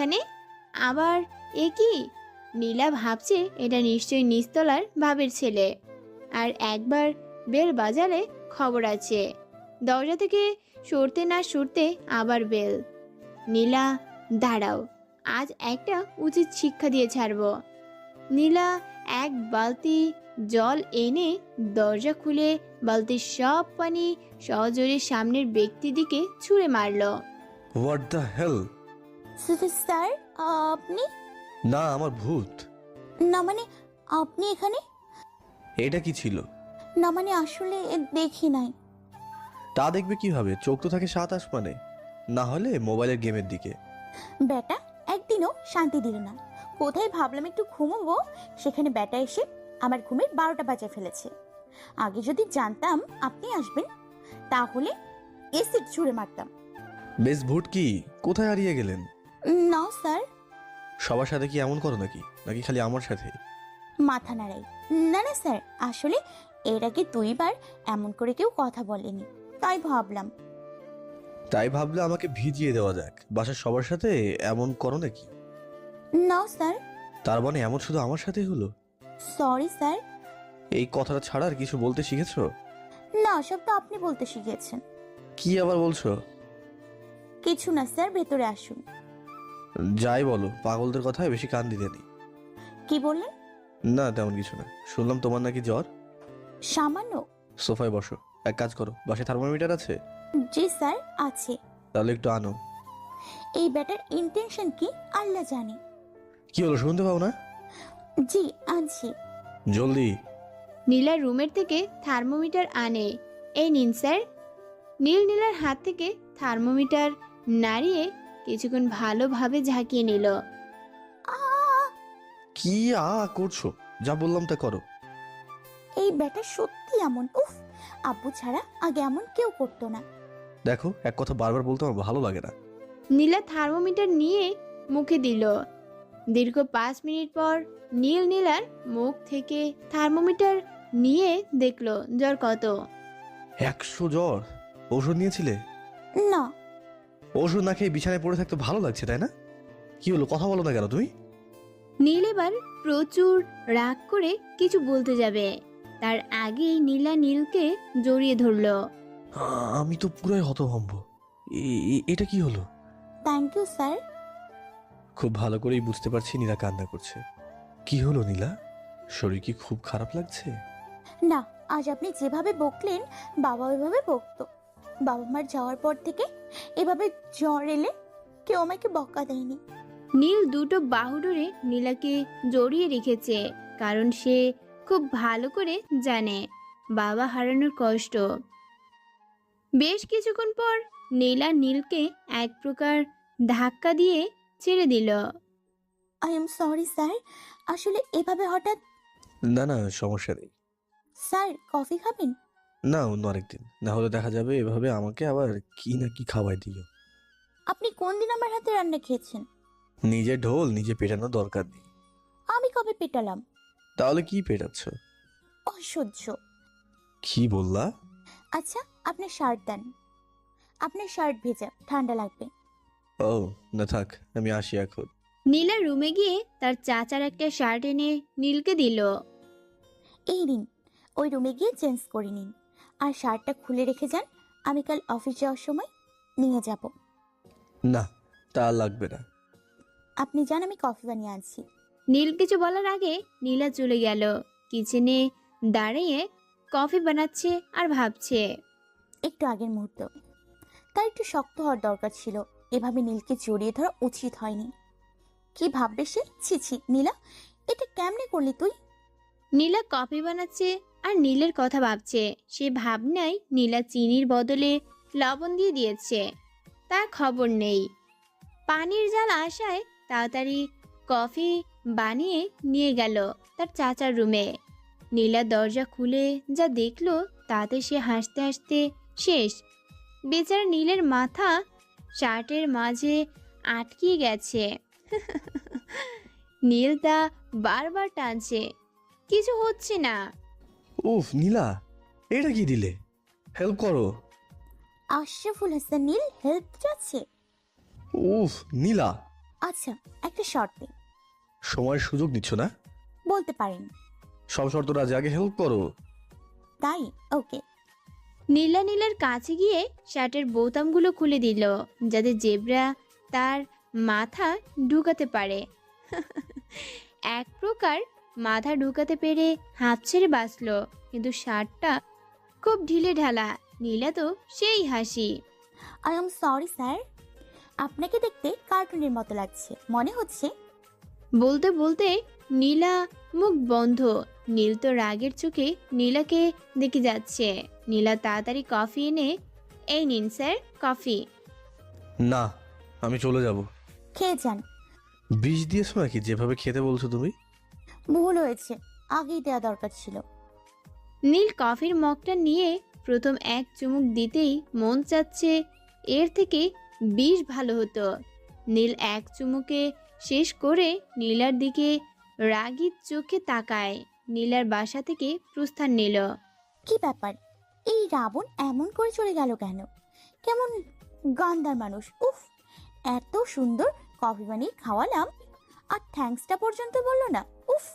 এখানে আবার এ কি? নীলা ভাবছে এটা নিশ্চয়ই নিচতলার ভাবের ছেলে। আর একবার বেল বাজালে খবর আছে। দরজা থেকে সরতে না সরতে আবার বেল। নীলা, দাঁড়াও, আজ একটা উচিত শিক্ষা দিয়ে ছাড়বো। নীলা এক বালতি জল এনে দরজা খুলে বালতির সব পানি সজোরে সামনের ব্যক্তির দিকে ছুঁড়ে মারল। What the hell? স্যার, আপনি? না, আমার ভূত। না মানে, আপনি এখানে? এটা কি ছিল? না মানে আসলে দেখি নাই। তা দেখবে কিভাবে? চোখ তো থাকে সাত আসমানে, না হলে মোবাইলের গেমের দিকে। ব্যাটা একদিনও শান্তি দিল না। কোথায় ভাবলাম একটু ঘুমোবো, সেখানে ব্যাটা এসে আমার ঘুমের 12টা বাজে ফেলেছে। আগে যদি জানতাম আপনি আসবেন, তাহলে এসিড ছুঁড়ে মারতাম। বেশ ভূত কি, কোথায় হারিয়ে গেলেন? না স্যার। সবার সাথে কি এমন করো নাকি, নাকি খালি আমার সাথে? মাথা নাড়াই। না না স্যার, আসলে এর আগে 2বার এমন করে কেউ কথা বলেনি, তাই ভাবলাম। তাই ভাবলে আমাকে ভিজিয়ে দেওয়া যাক। বাসার সবার সাথে এমন করো নাকি? না স্যার। তার মানে এমন শুধু আমার সাথেই হলো? Sorry sir. এই কথাটা ছাড়া আর কিছু বলতে শিখেছো? না, সব তো আপনি বলতে শিখেছেন। কি আবার বলছো? কিছু না স্যার, ভেতরে আসুন। যাই বলো, পাগলদের কথায় বেশি কান দিতে নেই। কি বললেন? না, তেমন কিছু না। শুনলাম তোমার নাকি জ্বর। সামান্য? সোফায় বসো। এক কাজ করো, বাসায় থার্মোমিটার আছে? জি স্যার, আছে। তাহলে একটু আনো। এই ব্যাটার ইন্টেনশন কি আল্লাহ জানে। কি হলো, শুনতে পাও না? জি, আনছি। জলদি। নীলা রুমের থেকে থার্মোমিটার আনে। এই নিন স্যার। নীলার হাত থেকে থার্মোমিটার নাড়িয়ে কিছুক্ষণ ভালোভাবে ঝাঁকিয়ে নিল। আহ! কি করছো? যা বললাম তা করো। এই ব্যাটা সত্যি এমন, উফ! আব্বু ছাড়া আগে এমন কেউ করতো না। দেখো, এক কথা বারবার বলতে আমার ভালো লাগে না। নীলা থার্মোমিটার নিয়ে মুখে দিল। দীর্ঘ 5 মিনিট পর নীলার মুখ থেকে থার্মোমিটার নিয়ে দেখলো জ্বর কত। 100 জ্বর? ওষুধ নিয়েছিলে? না। ওষুধ না খেয়ে বিছানায় পড়ে থাকতে ভালো লাগছে, তাই না? কি হলো, কথা বলো না কেন তুমি? নীল এবার প্রচুর রাগ করে কিছু বলতে যাবে, তার আগেই নীলকে জড়িয়ে ধরলো। আমি তো পুরাই হতভম্ব। এটা কি হলো? Thank you sir. খুব ভালো করেই বুঝতে পারছি নীলা কান্না করছে। কি হলো নীলা, শরীর কি খুব খারাপ লাগছে? না, আজ আপনি যেভাবে বকলেন, বাবা ওইভাবে বকতো। বাবা মার যাওয়ার পর থেকে এভাবে জ্বর এলে কেউ আমাকে বকা দেয়নি। নীল দুটো বাহু ধরে নীলাকে জড়িয়ে রেখেছে, কারণ সে খুব ভালো করে জানে বাবা হারানোর কষ্ট। বেশ কিছুক্ষণ পর নীলকে এক প্রকার ধাক্কা দিয়ে ছেড়ে দিল। আই এম সরি স্যার, আসলে এভাবে হঠাৎ। না না, সমস্যা নেই। স্যার, কফি খাবেন? না, অন্য আরেকদিন। না হলে দেখা যাবে এভাবে আমাকে আবার কি না কি খাওয়াই দিও। আপনি কোন দিন আমার হাতে রান্না খেয়েছেন? নিজে ঢোল নিজে পেটানোর দরকার নেই। আমি কবে পেটালাম? তাহলে কি পেটাচ্ছ? অসহ্য। কি বললা? আচ্ছা, আপনার শার্ট দেন। আপনার শার্ট ভেজা, ঠান্ডা লাগবে। ও না, থাক, আমি আসি এখন। নীলা রুমে গিয়ে তার চাচার একটা শার্ট এনে নীলকে দিল। এই নিন, ওই রুমে গিয়ে চেঞ্জ করে নিন। আর শার্টটা খুলে রেখে যান, আমি কাল অফিস যাওয়ার সময় নিয়ে যাব। না, তা আর লাগবে না। আপনি যান, আমি কফি বানিয়ে আনছি। নীল কিছু বলার আগে নীলা চলে গেল। কিচেনে দাঁড়িয়ে কফি বানাচ্ছে আর ভাবছে। একটু আগের মুহূর্ত, তার একটু শক্ত হওয়ার দরকার ছিল। এভাবে নীলকে জড়িয়ে ধরা উচিত হয়নি। কি ভাববে সে? ছি ছি, নীলা, এটা কেমনে করলি তুই? নীলা কফি বানাচ্ছে আর নীলের কথা ভাবছে। সে ভাবনায় নীলা চিনির বদলে লবণ দিয়ে দিয়েছে, তার খবর নেই। পানির জাল আসায় তাড়াতাড়ি কফি বানিয়ে নিয়ে গেল তার চাচার রুমে। নীলা দরজা খুলে যা দেখলো তাতে সে হাসতে হাসতে শেষ। বেচারা নীলের মাথা শার্টের মাঝে আটকে গেছে। নীল তা বারবার টানছে, কিছু হচ্ছে না। উফ নীলা, এটা কি দিলে? হেল্প করো। আশরাফুল হাসান নীল হেল্প চাচ্ছে? উফ নীলা, আচ্ছা, একটা শর্তে। সময়ের সুযোগ নিচ্ছ না? বলতে পারেন। সব শর্ত রাজি, আগে হেল্প করো। তাই? ওকে। নীলার কাছে গিয়ে শার্টের বোতামগুলো খুলে দিল যাতে জেব্রা তার মাথা ঢুকাতে পারে। এক প্রকার মাথা ঢুকাতে পেরে হাঁপ ছেড়ে বাঁচল, কিন্তু শার্টটা খুব ঢিলে ঢালা। নীলা তো সেই হাসি। আই এম সরি স্যার, আপনাকে দেখতে কার্টুনের মতো লাগছে মনে হচ্ছে। বলতে বলতে নীলা মুখ বন্ধ। নীল তো রাগের চোখে নীলাকে দেখে যাচ্ছে। নীলা তাড়াতাড়ি কফি এনে, এই নিন স্যার কফি। না, আমি চলে যাব। খেয়ে যান। বিষ দিয়েছো নাকি যেভাবে খেতে বলছো তুমি? ভুল হয়েছে, আগেই দেওয়া দরকার ছিল। নীল কফির মগটা নিয়ে প্রথম এক চুমুক দিতেই মন চাচ্ছে এর থেকে বিষ ভালো হতো। নীল এক চুমুকে শেষ করে নীলার দিকে রাগী চোখে তাকায়। নীলার বাসা থেকে প্রস্থান নিল। কি ব্যাপার, এই রাবণ এমন করে চলে গেল কেন? কেমন গান্দার মানুষ! উফ, এত সুন্দর কফি বানিয়ে খাওয়ালাম আর থ্যাঙ্কসটা পর্যন্ত বললো না। উফ,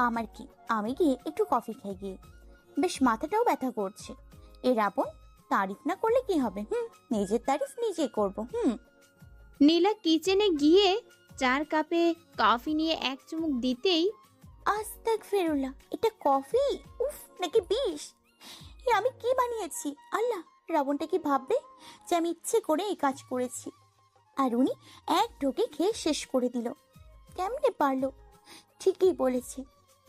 আমার কি, আমি গিয়ে একটু কফি খাই গিয়ে। বেশ মাথাটাও ব্যথা করছে। এই রাবণ তারিফ না করলে কি হবে? নিজের তারিফ নিজেই করব। নীলা কিচেনে গিয়ে 4 কাপে কফি নিয়ে এক চুমুক দিতেই আস্তাগফিরুল্লাহ, এটা কফি? উফ, নাকি বিষ! এ আমি কি বানিয়েছি? আল্লাহ, রাবণটা কি ভাববে যে আমি ইচ্ছে করে এই কাজ করেছি? আর উনি এক ঢোকে খেয়ে শেষ করে দিল। কেমনে পারলো? ঠিকই বলেছে,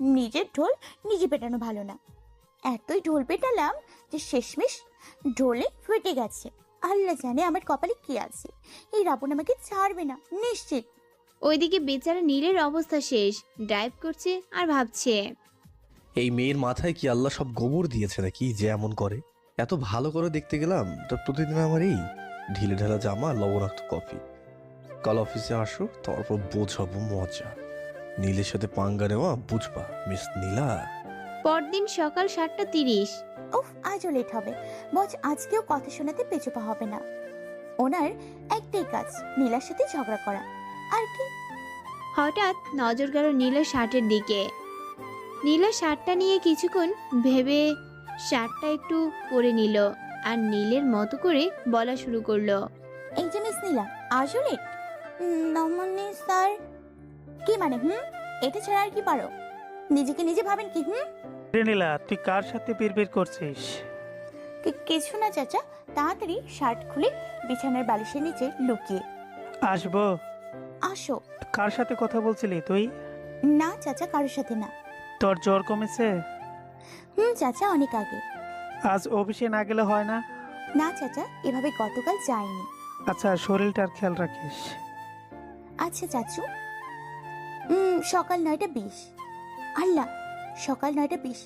নিজের ঢোল নিজে পেটানো ভালো না। এতই ঢোল পেটালাম যে শেষমেশ ঢোলে ফেটে গেছে। আল্লাহ জানে আমার কপালে কি আছে। এই রাবণ আমাকে ছাড়বে না নিশ্চিত। ওইদিকে বেচারা নীলের অবস্থা শেষ। ড্রাইভ করছে আর ভাবছে, এই মেয়ের মাথায় কি আল্লাহ সব গোবর দিয়েছে নাকি যে এমন করে? এত ভালো করে দেখতে গেলাম তো প্রতিদিন আমার এই ঢিলে ঢালা জামা, লবণাক্ত কফি। কাল অফিসে আসো, তারপর বোঝাবো মজা। নীলের সাথে পাঙ্গা নেওয়া বুঝবা মিস নীলা। পরদিন সকাল 7:30। উফ, আজও লেট হবে। বজ আজকেও কথা শোনাতে পেছপা হবে না। ওনার একটাই কাজ, নীলার সাথে ঝগড়া করা। আর কি? হঠাৎ নজর গেল নীলের শার্টের দিকে। নীলা শার্টটা নিয়ে কিছুক্ষণ ভেবে শার্টটা একটু পরে নিল আর নীলের মতো করে বলা শুরু করলো, এই যে মিস নীলা, আজও লেট? নমনে স্যার। কি মানে? এটা ছাড়া আর কি পারো? নিজেকে নিজে ভাবেন কি? রে নীলা, তুই কার সাথে বিড়বিড় করছিস? কিছু না চাচা, তাড়াতাড়ি শার্ট খুলে বিছানার বালিশের নিচে লুকিয়ে। আসবো? আসো। কার সাথে কথা বলছিলি তুই? না চাচা, কারোর সাথে না। তোর জ্বর কমেছে? চাচা, অনেক আগে। আজ অফিসে না গেলে হয় না? না চাচা, এভাবে গতকাল যায়নি। আচ্ছা, শরীরটার খেয়াল রাখিস। আচ্ছা চাচু। সকাল 9:20। আল্লাহ, সকাল 9:20।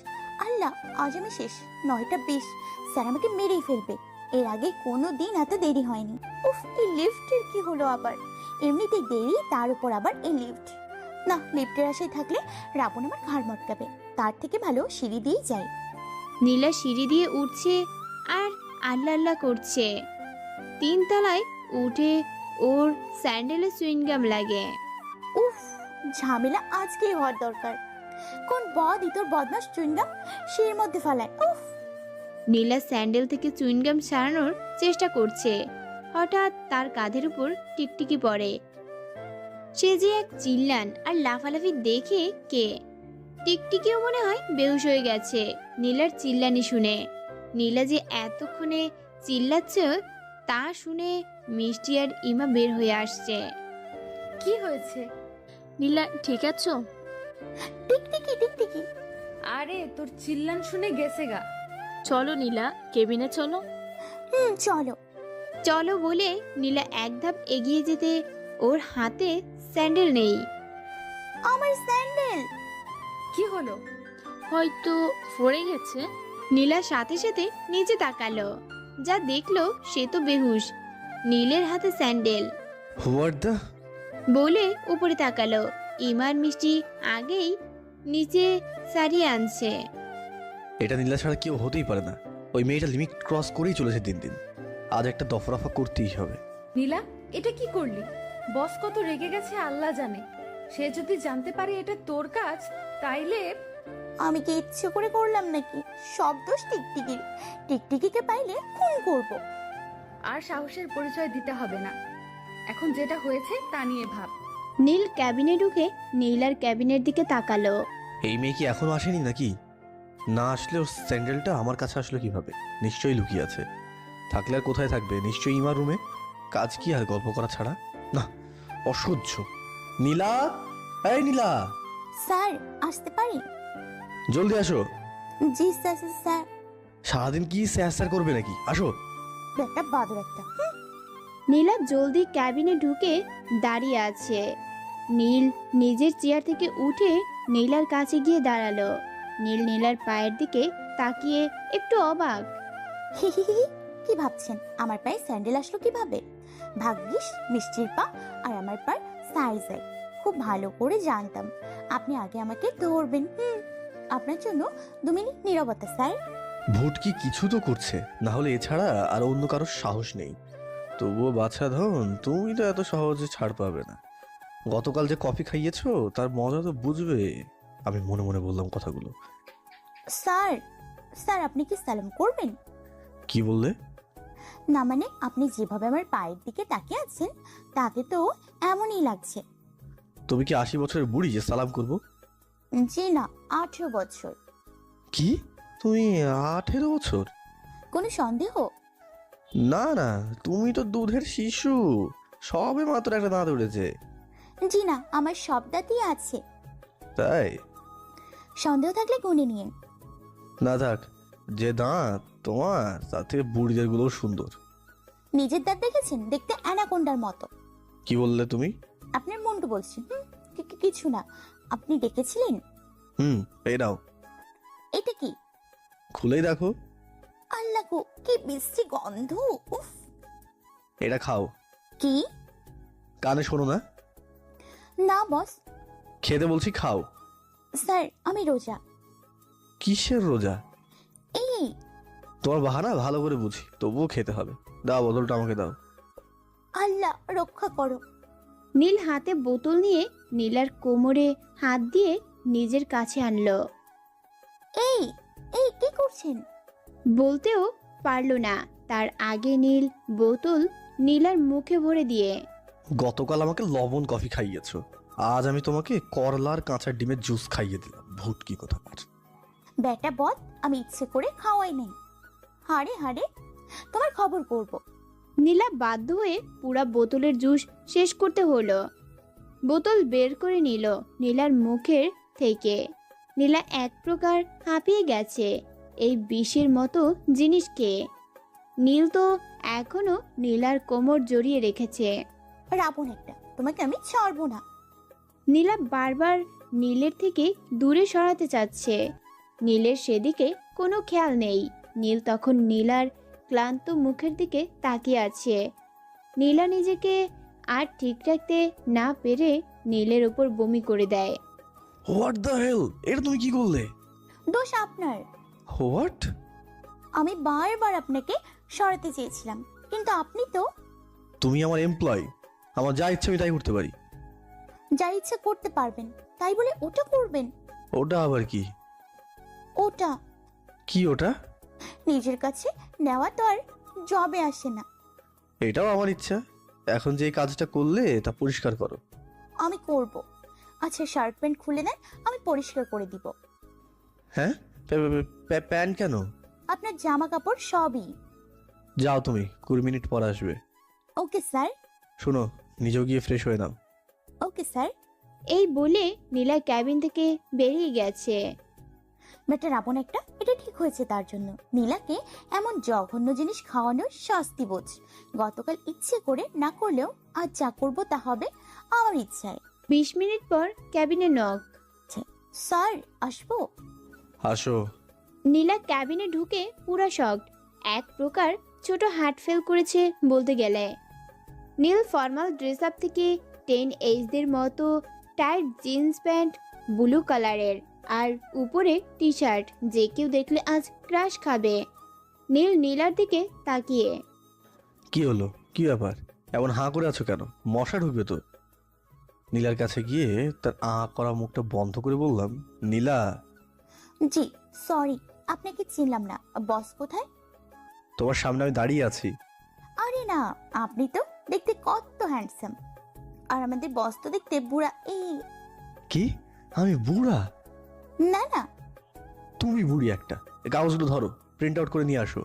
আল্লাহ, আজ আমি শেষ। 9:20, স্যার আমাকে মেরেই ফেলবে। এর আগে কোনো দিন এত দেরি হয়নি। উফ, এই লিফটের কি হলো আবার? এমনিতেই দেরি, তার উপর আবার এই লিফট। না, লিফটের আশায় থাকলে রাবণ আমার ঘাড় মটকাবে। তার থেকে ভালো সিঁড়ি দিয়েই যাই। নীলা সিঁড়ি দিয়ে উঠছে আর আল্লাহ আল্লাহ করছে। 3 তলায় উঠে ওর স্যান্ডেলে সুইংগাম লাগে। উফ, ঝামেলা আজকেই হওয়ার দরকার। কোন বদ তোর বদমাস চুইংগাম সিঁড়ির মধ্যে ফেলায়। উফ! নীলা স্যান্ডেল থেকে চুইংগাম ছাড়ানোর চেষ্টা করছে। হঠাৎ তার কাঁধের উপর টিকটিকি পড়ে। সে যে এক চিল্লান আর লাফালাফি দেখে কে টিকটিকিও মনে হয় বেহুশ হয়ে গেছে নীলার চিল্লানি শুনে। নীলা যে এতক্ষণে চিল্লাচ্ছে তা শুনে মিষ্টি আর ইমা বের হয়ে আসছে। কি হয়েছে নীলা, ঠিক আছো? টিকটিকি টিকটিকি। আরে তোর চিল্লান শুনে গেছে গা। চলো নীলা, কেবিনে চলো। চলো। চলো বলে নীলা এক ধাপ এগিয়ে যেতে ওর হাতে স্যান্ডেল নেই। আমার স্যান্ডেল! কি হলো? হয়তো পড়ে গেছে। নীলা সাথে সাথে নিচে তাকালো, যা দেখলো সে তো বেহুশ। নীলের হাতে স্যান্ডেল হোয়াট দ্য? বলে উপরে তাকালো। ইমার মিষ্টি আগেই নিচে সারিয়ে আনছে। এটা নীলা ছাড়া কেউ হতেই পারে না। ওই মেয়েটা লিমিট ক্রস করেই চলেছে দিন দিন। আজ একটা দফরাফা করতেই হবে। নীলা, এটা কি করলি? বস কত রেগে গেছে আল্লাহ জানে। সে যদি জানতে পারে এটা তোর কাজ, তাইলে আমি কি ইচ্ছে করে করলাম নাকি? সব দোষ টিকটিকির। টিকটিকিকে পাইলে খুন করব। আর সাহসের পরিচয় দিতে হবে না। এখন যেটা হয়েছে তা নিয়ে ভাব। নীল ক্যাবিনে ঢুকে নীলার ক্যাবিনের দিকে তাকালো। এই মেয়ে কি এখনো আসেনি নাকি? না আসলে ওর স্যান্ডেলটা আমার কাছে আসলো কিভাবে? নিশ্চয়ই লুকিয়ে আছে। থাকলে আর কোথায় থাকবে? নিশ্চয়ই ইমার রুমে। কাজ কি আর গল্প করা ছাড়া? না, অসহ্য। নীলা, এই নীলা, স্যার আসতে পারি? জলদি আসো। জি স্যার। স্যার সারাদিন কি স্যার স্যার করবে নাকি? আসো। একটা বাদর একটা। নীলা জলদি ক্যাবিনে ঢুকে দাঁড়িয়ে আছে। নীল নিজের চেয়ার থেকে উঠে নীলার কাছে গিয়ে দাঁড়ালো। নীল নীলার পায়ের দিকে তাকিয়ে একটু অবাক। কি ভাবছেন? আমার পায়ে স্যান্ডেল আসলো কিভাবে? ভাগ্যিস মিষ্টির পা আর আমার পার সাইজ এক। খুব ভালো করে জানতাম আপনি আগে আমাকে ধরবেন। আপনার জন্য 2 মিনিট নীরবতা স্যার। ভোট কি কিছু তো করছে, না হলে এছাড়া আর অন্য কারোর সাহস নেই। তবুও বাছা ধন, তুমি তো এত সহজে ছাড় পাবে না। গতকাল যে কফি খাইয়েছো তার মজা তো বুঝবে। আমি মনে মনে বললাম কথাগুলো। স্যার স্যার আপনি কি সালাম করবেন? কি বললে? না মানে আপনি যেভাবে আমার পায়ের দিকে তাকিয়ে আছেন তাতে তো এমনই লাগছে। তুমি কি 80 বছরের বুড়ি যে সালাম করব? জি না, 18 বছর। কি? তুমি 18 বছর? কোনো সন্দেহ? না না, তুমি তো দুধের শিশু। সবে মাত্র একটা দাঁত উঠেছে। জি না, আমার সব দাঁতই আছে। তাই? সন্দেহ থাকলে গুনে নিন। না থাক, যে দাঁত তোমার তার থেকে বুড়িদের গুলো সুন্দর। নিজের দাঁত দেখেছেন? দেখতে অ্যানাকোন্ডার মতো। কি বললে তুমি? আপনার মন্টু বলছি। কিছু না। আপনি ডেকেছিলেন? এই নাও, এটা কি? খুলেই দেখো। আল্লাহ গো, কি বিশ্রী গন্ধ! উফ। এটা খাও। কি? কানে শোনো না? না বস। খেতে বলছি, খাও। স্যার আমি রোজা। কিসের রোজা? এই তোমার বাহানা ভালো করে বুঝি, তবুও খেতে হবে। দাও, বোতলটা আমাকে দাও। আল্লাহ রক্ষা করো। নীল হাতে বোতল নিয়ে নীলার কোমরে হাত দিয়ে নিজের কাছে আনলো। এই এই কি করছেন? বলতেও পারল না তার আগে নীল বোতল নীলার মুখে ভরে দিয়ে। গতকাল আমাকে লবণ কফি খাইয়েছো, আজ আমি তোমাকে করলার কাঁচা ডিমের জুস খাইয়ে দিলাম। ভুটকি কোথাকার। বেটা বদ, আমি ইচ্ছে করে খাওয়াই নাই। হারে হারে, তোমার খবর করব। নীলা বাধ্য হয়ে পুরা বোতলের জুস শেষ করতে হলো। বোতল বের করে নিল নীলার মুখের থেকে। নীলা এক প্রকার হাঁপিয়ে গেছে। এই বিষের মতো জিনিসকে নীল তো এখনো নীলার কোমর জড়িয়ে রেখেছে। রাবণ একটা, তোমাকে আমি ছাড়বো না। নীলা বারবার নীলের থেকে দূরে সরাতে চাচ্ছে। নীলের সেদিকে কোনো খেয়াল নেই। নীল তখন নীলার ক্লান্ত মুখের দিকে তাকিয়ে আছে। নীলা নিজেকে আর ঠিক রাখতে না পেরে নীলের উপর বমি করে দেয়। হোয়াট দ্য হেল, এটা তুমি কি করলে? দোষ আপনার। হোয়াট? আমি বারবার আপনাকে সরাতে চেয়েছিলাম, কিন্তু আপনি তো। তুমি আমার এমপ্লয়, আমার যা ইচ্ছে আমি তাই করতে পারি। যা ইচ্ছা করতে পারবেন, তাই বলে ওটা করবেন? ওটা আবার কি? ওটা কি ওটা? নিজের কাছে নেওয়া তো আর জবে আসে না। এটাও আমার ইচ্ছা। এখন যে এই কাজটা করলে তা পরিষ্কার করো। আমি করব। আচ্ছা শার্ট প্যান্ট খুলে দেন, আমি পরিষ্কার করে দিব। হ্যাঁ? প্যান্ট কেন? আপনার জামা কাপড় সবই। যাও, তুমি 20 মিনিট পর আসবে। Okay sir. শোনো, নিজেও গিয়ে ফ্রেশ হয়ে নাও। Okay sir. এই বলে নীলা ক্যাবিন থেকে বেরিয়ে গেছে। বেটা রাবণ একটা, এটা ঠিক হয়েছে তার জন্য। নীলাকে এমন জঘন্য জিনিস খাওয়ানোর শাস্তি বোঝ। গতকাল ইচ্ছে করে না করলেও আজ যা করবো তা হবে আমার ইচ্ছায়। 20 মিনিট পর ক্যাবিনে নক। স্যার আসবো? আসো। নীলা ক্যাবিনে ঢুকে পুরা শকড। এক প্রকার ছোট হার্ট ফেল করেছে বলতে গেলে। নীল ফর্মাল ড্রেস আপ থেকে 10H'দের মতো টাইট জিন্স প্যান্ট ব্লু কালারের আর উপরে টি শার্ট, যে কেউ দেখলে আজ ক্রাশ খাবে। নীল নীলার দিকে তাকিয়ে। কি হলো? কি ব্যাপার? এমন হাঁ করে আছো কেন? মশা ঢুকবে তো। নীলার কাছে গিয়ে তার করা মুখটা বন্ধ করে বললাম, নীলা। জি সরি, আপনাকে চিনলাম না। বস কোথায়? তোমার সামনে আমি দাঁড়িয়ে আছি। আরে না, আপনি তো দেখতে কত হ্যান্ডসাম, আর আমাদের বস তো দেখতে বুড়া। এই কি? আমি বুড়া? না না, তুমি বুড়ি একটা। এই কাগজগুলো ধরো, প্রিন্ট আউট করে নিয়ে আসো।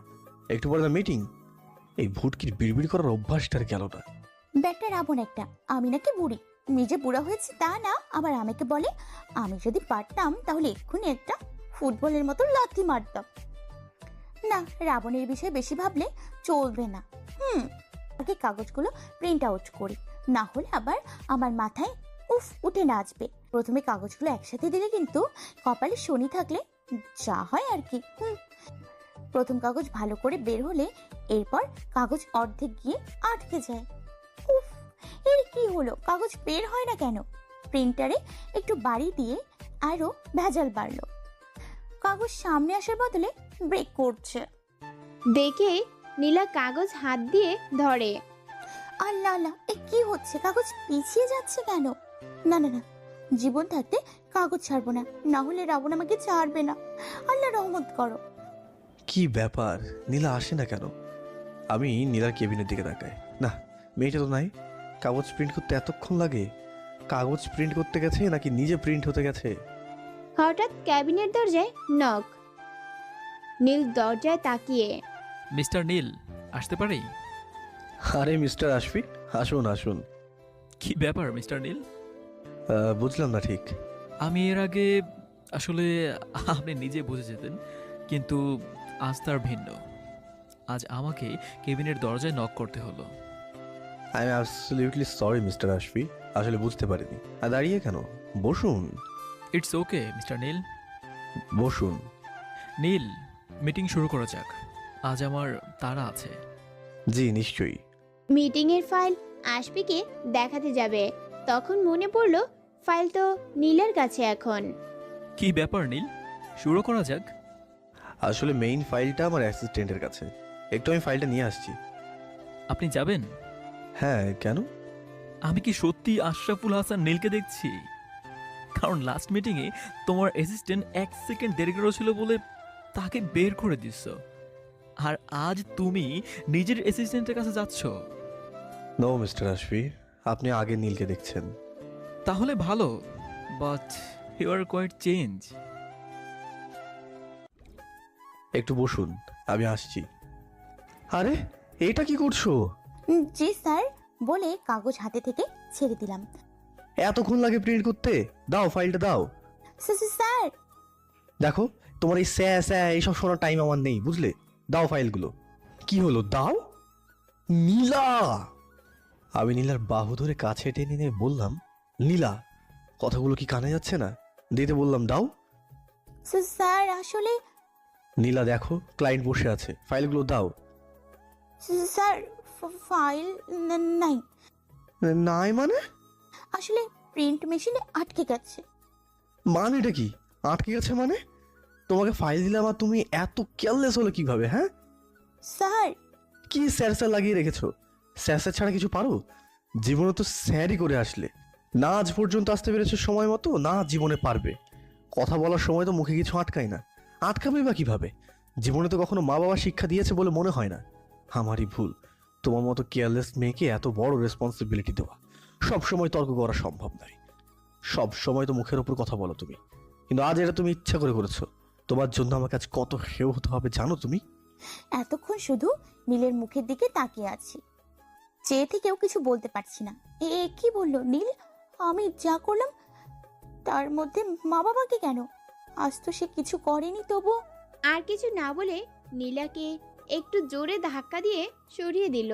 একটু পরে না মিটিং। এই ভুটকির বিড়বিড় করার অভ্যাসটার গেল না। ব্যাটা রাবণ একটা। আমি নাকি বুড়ি? নিজে বুড়া হয়েছে তা না, আবার আমাকে বলে আমি যদি পারতাম তাহলে এক্ষুনি একটা ফুটবলের মতো লাথি মারতাম। না, রাবণের বিষয়ে বেশি ভাবলে চলবে না। আগে কাগজগুলো প্রিন্ট আউট করি, না হলে আবার আমার মাথায় উফ উঠে নাচবে। প্রথমে কাগজগুলো একসাথে দিলে কিন্তু কপালে শনি থাকলে যা হয় আর কি। প্রথম কাগজ ভালো করে বের হলে এরপর কাগজ অর্ধেক গিয়ে আটকে যায়। উফ, এর কি হলো? কাগজ বের হয় না কেন? প্রিন্টারে একটু বাড়ি দিয়ে আরো ভেজাল বাড়লো। কাগজ সামনে আসার বদলে ব্রেক করছে। দেখে নীলা কাগজ হাত দিয়ে ধরে। আল্লাহ আল্লাহ, এ কি হচ্ছে? কাগজ পিছিয়ে যাচ্ছে কেন? না না না, জীবন থাকতে কাগজ ছাড়বো না, না হলে রাবণ আমাকে ছাড়বে না। আল্লাহ রহমত করো। কি ব্যাপার? নীলা আসে না কেন? আমি নীলার কেবিনের দিকে তাকাই। না, মেয়েটা তো নাই। কাগজ প্রিন্ট করতে এতক্ষণ লাগে? কাগজ প্রিন্ট করতে গেছে নাকি নিজে প্রিন্ট হতে গেছে? হঠাৎ ক্যাবিনের দরজায় নক। নীল দরজায় তাকিয়ে। মিস্টার নীল, আসতে পারি? আরে মিস্টার আশফি, আসুন আসুন। কি ব্যাপার মিস্টার নীল? বুঝলাম না ঠিক। আমি এর আগে আসলে আপনি নিজে বুঝে যেতেন, কিন্তু আজ তার ভিন্ন। আজ আমাকে কেবিনের দরজায় নক করতে হলো। I am absolutely sorry mister আশফি, আসলে বুঝতে পারিনি। আর দাঁড়িয়ে কেন? বসুন। ইটস ওকে মিস্টার নীল। বসুন। নীল, মিটিং শুরু করা যাক। আজ আমার তাড়া আছে। জি নিশ্চয়ই। মিটিংয়ের ফাইল আশফিকে দেখাতে যাবে, তখন মনে পড়লো ফাইল তো নীলের কাছে এখন। কি ব্যাপার নীল, শুরু করা যাক। আসলে মেইন ফাইলটা আমার অ্যাসিস্ট্যান্টের কাছে। একটু আমি ফাইলটা নিয়ে আসছি। আপনি যাবেন? হ্যাঁ, কেন? আমি কি সত্যি আশরাফুল হাসান নীলকে দেখছি? কারণ লাস্ট মিটিংয়ে তোমার অ্যাসিস্ট্যান্ট 1 সেকেন্ড দেরি করেছিল বলে তাকে বের করে দিচ্ছ, আর আজ তুমি নিজের অ্যাসিস্ট্যান্টের কাছে যাচ্ছ। নো মিস্টার আশফি, আপনি আগে নীলকে দেখছেন। তাহলে ভালো, but you are quite change. একটু বসুন, আমি আসছি। আরে এটা কি করছো? জি স্যার বলে কাগজ হাতে থেকে ছেড়ে দিলাম। এতক্ষণ লাগে প্রিন্ট করতে? দাও ফাইলটা দাও। স্যার, দেখো, তোমার এই স্যা স্যা এইসব শোনার টাইম আমার নেই, বুঝলে? দাও ফাইলগুলো। কি হলো? দাও। নীলা! আমি নীলার বাহু ধরে কাছে টেনে নিয়ে বললাম, নীলা, কথাগুলো কি কানে যাচ্ছে না? দিতে বললাম, দাও। স্যার আসলে নীলা দেখো, ক্লায়েন্ট বসে আছে, ফাইলগুলো দাও। স্যার ফাইল নাই। নাই মানে? আসলে প্রিন্ট মেশিনে আটকে গেছে। মানেটা কি? আটকে গেছে মানে? তোমাকে ফাইল দিলাম আর তুমি এত কেয়ারলেস হলো কিভাবে? হ্যাঁ, স্যার কি স্যার স্যার লাগিয়ে রেখেছো? স্যার স্যার ছাড়া কিছু পারো? জীবনে তো স্যারই করে আসলে না, আজ পর্যন্ত আসতে পেরেছো সময় মতো, না জীবনে পারবে। কথা বলার সময় তো মুখে কিছু আটকায় না, আটকাবে বা কিভাবে? জীবনে তো কখনো মা বাবা শিক্ষা দিয়েছে বলে মনে হয় না। আমারই ভুল তোমার মতো কেয়ারলেস মেয়েকে এত বড় রেসপন্সিবিলিটি দেওয়া। সব সময় তর্ক করা সম্ভব নয়, সব সময় তো মুখের ওপর কথা বলো তুমি, কিন্তু আজ এটা তুমি ইচ্ছা করে করেছো। তোমার জন্য আমার কাছে কত হেয় হতে হবে জানো তুমি? এতক্ষণ শুধু নীলের মুখের দিকে তাকিয়ে আছি, চেয়ে থেকেও কিছু বলতে পারছি না। কি বললো নীল? আমি যা করলাম তার মধ্যে মা বাবাকে কেন? আজ তো সে কিছু করেনি, তবু আর কিছু না বলে নীলাকে একটু জোরে ধাক্কা দিয়ে সরিয়ে দিল।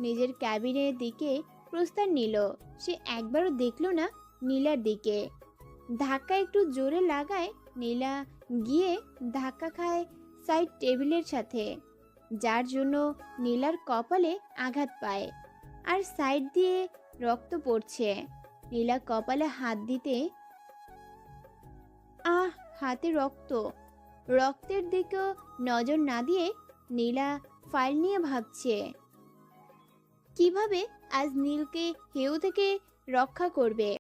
নিজের ক্যাবিনের দিকে প্রস্থান নিল। সে একবারও দেখলো না নীলার দিকে। ধাক্কা একটু জোরে লাগায় নীলা গিয়ে ধাক্কা খায় সাইড টেবিলের সাথে, যার জন্য নীলার কপালে আঘাত পায় আর সাইড দিয়ে রক্ত পড়ছে। নীলা কপালে হাত দিতে হাতে রক্ত। রক্তের দিকেও নজর না দিয়ে নীলা ফাইল নিয়ে ভাবছে কিভাবে আজ নীলকে হেউ থেকে রক্ষা করবে।